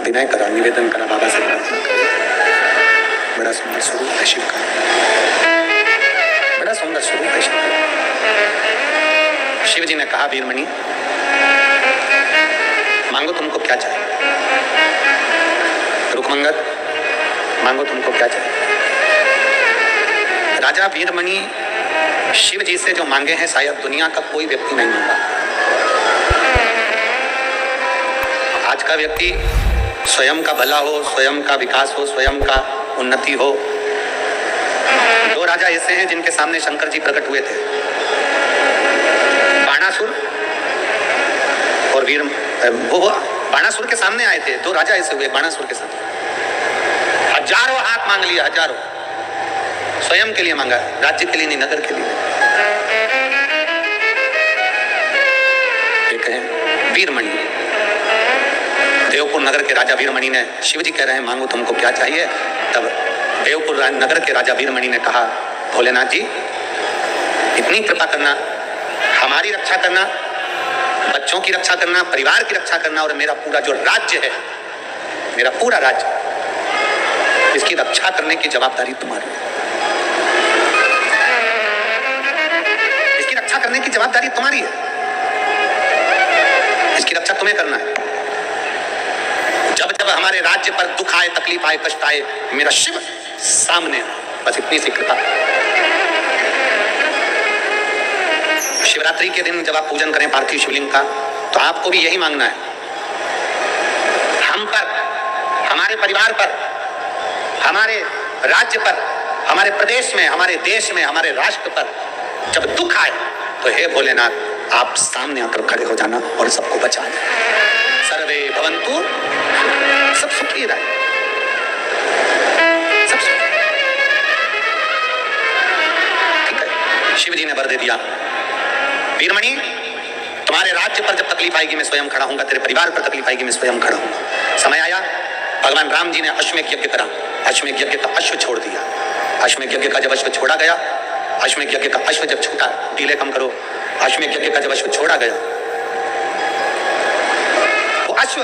विनय करा, निवेदन करा, बाबा से प्रार्थना करा। बड़ा सुंदर स्वरूप है शिव का, बड़ा सुंदर स्वरूप है शिव का। शिव जी ने कहा, वीरमणि मांगो तुमको क्या चाहिए। रुकमंगद मांगो तुमको क्या चाहिए। राजा वीरमणि शिव जी से जो मांगे हैं शायद दुनिया का कोई व्यक्ति नहीं मांगा। आज का व्यक्ति स्वयं का भला हो, स्वयं का विकास हो, स्वयं का उन्नति हो। दो राजा ऐसे हैं जिनके सामने शंकर जी प्रकट हुए थे, बाणासुर और वीर। वो बाणासुर के सामने आए थे, दो राजा ऐसे हुए बाणासुर के सामने। हजारों हाथ मांग लिया, हजारों, स्वयं के लिए मांगा, राज्य के लिए नहीं, नगर के लिए। एक है वीरमणि, देवपुर नगर के राजा वीरमणि ने, शिव जी कह रहे हैं मांगो तुमको क्या चाहिए। तब देवपुर नगर के राजा वीरमणि ने कहा, भोलेनाथ जी इतनी कृपा करना, हमारी रक्षा करना, बच्चों की रक्षा करना, परिवार की रक्षा करना, और मेरा पूरा जो राज्य है, मेरा पूरा राज्य, इसकी रक्षा करने की जवाबदारी तुम्हारी है। इसकी रक्षा करने की जवाबदारी तुम्हारी है, इसकी रक्षा तुम्हें करना है। जब जब हमारे राज्य पर दुख आए, तकलीफ आए, कष्ट आए, मेरा शिव सामने, बस इतनी सी कृपा। शिवरात्रि के दिन जब आप पूजन करें पार्थिव शिवलिंग का, तो आपको भी यही मांगना है। हम पर, हमारे परिवार पर, हमारे राज्य पर, हमारे प्रदेश में, हमारे देश में, हमारे राष्ट्र पर जब दुख आए तो हे भोलेनाथ आप सामने आकर खड़े हो जाना और सबको बचा देना। सर्वे भवन्तु, सब सुखी रहे, सब सुखी। ठीक है, शिव जी ने वर दे दिया, वीरमणि तुम्हारे राज्य पर जब तकलीफ आएगी मैं स्वयं खड़ा हूंगा, तेरे परिवार पर तकलीफ आएगी मैं स्वयं खड़ा हूंगा। समय आया, भगवान राम जी ने अश्वमेध यज्ञ करा, अश्वमेध यज्ञ का अश्व छोड़ दिया। अश्वमेध यज्ञ का जब अश्व छोड़ा गया, अश्वमेध यज्ञ का अश्व जब छूटा, डीले कम करो, अश्वमेध यज्ञ का जब अश्व छोड़ा गया, वो अश्व,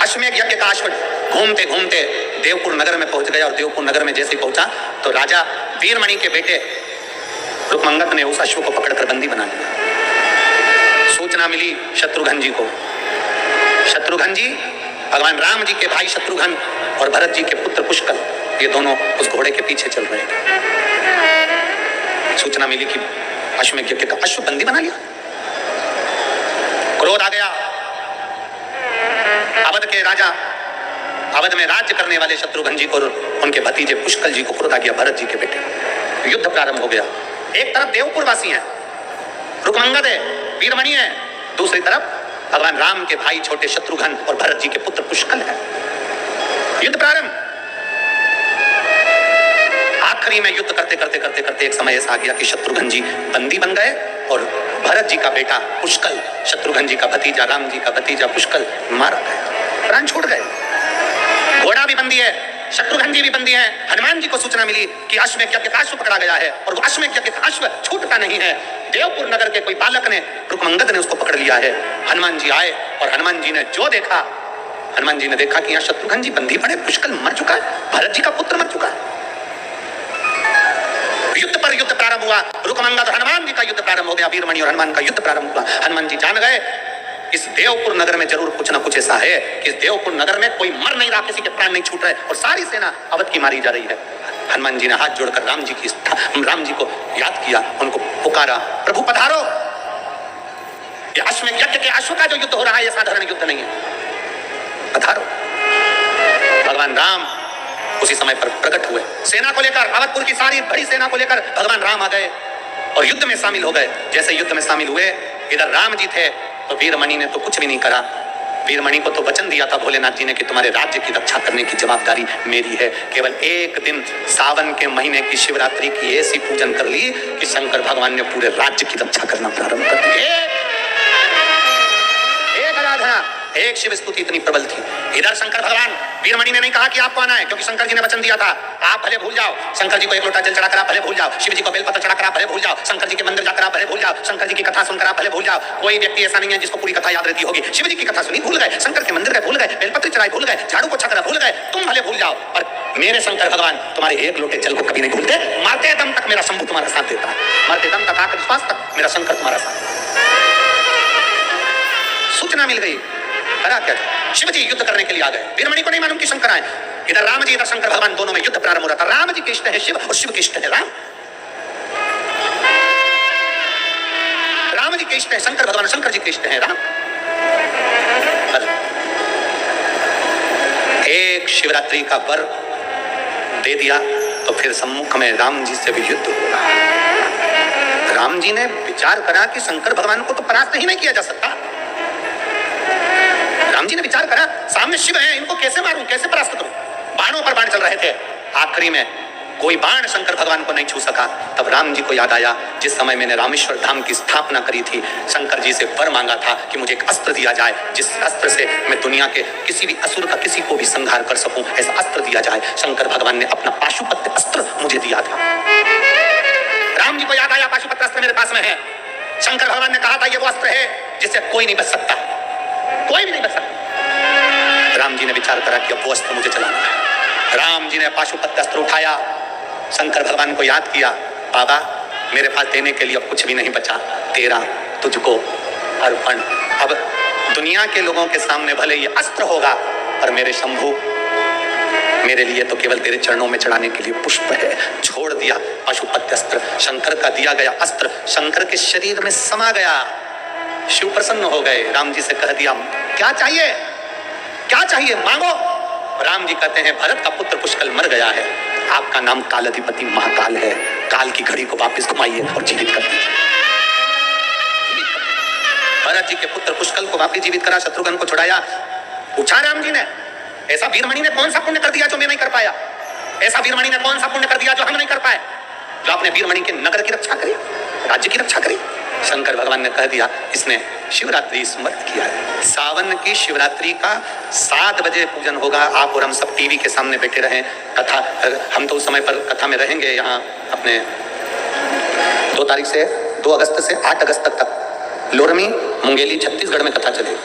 अश्वमेध यज्ञ का अश्व घूमते घूमते देवपुर नगर में पहुंच गया। और देवपुर नगर में जैसे ही पहुंचा तो राजा वीरमणि के बेटे रुकमंगद ने उस अश्व को पकड़कर बंदी बना लिया। सूचना मिली शत्रुघ्न जी को। शत्रुघ्न जी भगवान राम जी के भाई शत्रुघ्न और भरत जी के पुत्र पुष्कर, ये दोनों उस घोड़े के पीछे चल रहे थे। सूचना मिली कि अश्वमेध यज्ञ का अश्व बंदी बना लिया। क्रोध आ गया। अवध के राजा, अवध में राज्य करने वाले शत्रुघ्न जी को, उनके भतीजे पुष्कर जी को क्रोध आ गया, भरत जी के बेटे। युद्ध प्रारंभ हो गया। एक तरफ देवपुर वासी हैं, रुकमंगद है, वीरमणि है, दूसरी तरफ भगवान राम के भाई छोटे शत्रुघ्न और भरत जी के पुत्र पुष्कर है। युद्ध प्रारंभ। आखिरी में युद्ध करते करते करते करते एक समय ऐसा आ गया कि शत्रुघ्न जी बंदी बन गए और भरत जी का बेटा पुष्कर, शत्रुघ्न जी का भतीजा, राम जी का भतीजा पुष्कर मारा गया, प्राण छोड़ गए। घोड़ा भी बंदी है, शत्रुघ्न जी भी बंदी हैं। हनुमान जी को सूचना मिली कि अश्वमेध यज्ञ का अश्व पकड़ा गया है और वो अश्वमेध यज्ञ का अश्व छूटता नहीं है। देवपुर नगर के कोई बालक ने, रुकमंगद ने उसको पकड़ लिया है। हनुमान जी आए और हनुमान जी ने जो देखा, हनुमान जी ने देखा कि यहाँ शत्रुघ्न जी बंदी पड़े, पुष्कर मर चुका है, भरत जी का पुत्र मर चुका है। युद्ध पर युद्ध प्रारंभ हुआ। रुकमंगद और हनुमान जी का युद्ध प्रारंभ हो गया, वीरमणि और हनुमान का युद्ध प्रारंभ हुआ। हनुमान जी जान गए इस देवपुर नगर में जरूर कुछ ना कुछ ऐसा है कि इस देवपुर नगर में कोई मर नहीं रहा, किसी के प्राण नहीं छूट रहे और सारी सेना अवध की मारी जा रही है। हनुमान जी ने हाथ जोड़कर राम जी को याद किया, उनको पुकारा, प्रभु पधारो। ये अश्वमेध यज्ञ के अश्व का जो युद्ध हो रहा है, ये साधारण युद्ध नहीं है, पधारो। भगवान राम उसी समय पर प्रकट हुए। सेना को लेकर, अवधपुर की सारी बड़ी सेना को लेकर भगवान राम आ गए और युद्ध में शामिल हो गए। जैसे युद्ध में शामिल हुए, इधर राम जी थे तो वीरमणि ने तो कुछ भी नहीं करा। वीरमणि को तो वचन दिया था भोलेनाथ जी ने कि तुम्हारे राज्य की रक्षा करने की जवाबदारी मेरी है। केवल एक दिन सावन के महीने की शिवरात्रि की ऐसी पूजन कर ली कि शंकर भगवान ने पूरे राज्य की रक्षा करना प्रारंभ कर दिया। एक आराधना, एक शिव स्तुति इतनी प्रबल थी। इधर शंकर भगवान, वीरमणि ने नहीं कहा कि आपको आना है, क्योंकि शंकर जी ने वचन दिया था आप भले भूल जाओ, शंकर जी को एक लोटा जल चढ़ाकर आप भले भूल जाओ, शिव जी को बेलपत्र चढ़ाकर आप भले भूल जाओ, शंकर जी के मंदिर जाकर आप भले भूल जाओ, शंकर जी की कथा सुनकर आप भले भूल जाओ। कोई व्यक्ति ऐसा नहीं है जिसको पूरी कथा याद रहती होगी। शिव जी की कथा सुनी भूल गए, शंकर के मंदिर गए भूल गए, बेलपत्र चढ़ाई भूल गए, झाड़ू को छकरा भूल गए, तुम भले भूल जाओ, और मेरे शंकर भगवान तुम्हारे एक लोटे जल को कभी नहीं भूलते। मारते दम तक मेरा शंभू तुम्हारा साथ देता है, मरते दम तक आकर विश्वास तक मेरा शंकर तुम्हारा साथ। सूचना मिल गई, करा क्या? शिव जी युद्ध करने के लिए आ गए, वीरमणि को नहीं मालूम कि शंकर आए। इधर राम जी इधर शंकर भगवान, दोनों में युद्ध प्रारंभ हो रहा था। राम जी के इष्ट है शिव और शिव के इष्ट है राम। राम जी के इष्ट है शंकर भगवान, शंकर जी के इष्ट है राम। एक शिवरात्रि का वर दे दिया तो फिर सम्मुख में राम जी से भी युद्ध होगा। राम जी ने विचार करा कि शंकर भगवान को तो परास्त ही नहीं किया जा सकता। राम जी ने विचार करा सामने शिव है, इनको कैसे मारूं, कैसे परास्त करूं। बाणों पर बाण चल रहे थे, आखिरी में कोई बाण शंकर भगवान को नहीं छू सका। तब राम जी को याद आया, जिस समय मैंने रामेश्वर धाम की स्थापना करी थी, शंकर जी से वर मांगा था कि मुझे एक अस्त्र दिया जाए, जिस अस्त्र से मैं दुनिया के किसी भी असुर का किसी को भी संहार कर सकूं, ऐसा अस्त्र दिया जाए। शंकर भगवान ने अपना पाशुपत्र अस्त्र मुझे दिया था। राम जी को याद आया पाशुपत्र अस्त्र मेरे पास में है। शंकर भगवान ने कहा था ये वो अस्त्र है जिससे कोई नहीं बच सकता, कोई भी नहीं बच सकता। राम जी ने विचार करा कि अब वो अस्त्र मुझे चलाना है। राम जी ने पाशुपत्र अस्त्र उठाया, शंकर भगवान को याद किया, बाबा मेरे पास देने के लिए अब कुछ भी नहीं बचा, तेरा तुझको अर्पण। अब दुनिया के लोगों के सामने भले ये अस्त्र होगा, पर मेरे शंभू मेरे लिए तो केवल तेरे चरणों में चढ़ाने के लिए पुष्प है। छोड़ दिया पाशुपत्र अस्त्र, शंकर का दिया गया अस्त्र शंकर के शरीर में समा गया। शिव प्रसन्न हो गए, राम जी से कह दिया क्या चाहिए, क्या चाहिए मांगो। राम जी कहते हैं भरत का पुत्र पुष्कल मर गया है, आपका नाम कालाधिपति महाकाल है, काल की घड़ी को वापस घुमाइए और जीवित कर दीजिए। भरत जी के पुत्र पुष्कल को वापस जीवित करा, शत्रुघ्न को छुड़ाया। पूछा राम जी ने ऐसा वीरमणि ने कौन सा पुण्य कर दिया जो मैं नहीं कर पाया, ऐसा वीरमणि ने कौन सा पुण्य कर दिया जो हम नहीं कर पाए, जो आपने वीरमणि के नगर की रक्षा करी, राज्य की रक्षा करी। शंकर भगवान ने कह दिया इसने शिवरात्रि स्मृत किया है। सावन की शिवरात्रि का 7 बजे पूजन होगा। आप और हम सब टीवी के सामने बैठे रहें, कथा हम तो उस समय पर कथा में रहेंगे। यहाँ अपने 2 अगस्त से 8 अगस्त तक लोरमी मुंगेली छत्तीसगढ़ में कथा चलेगी।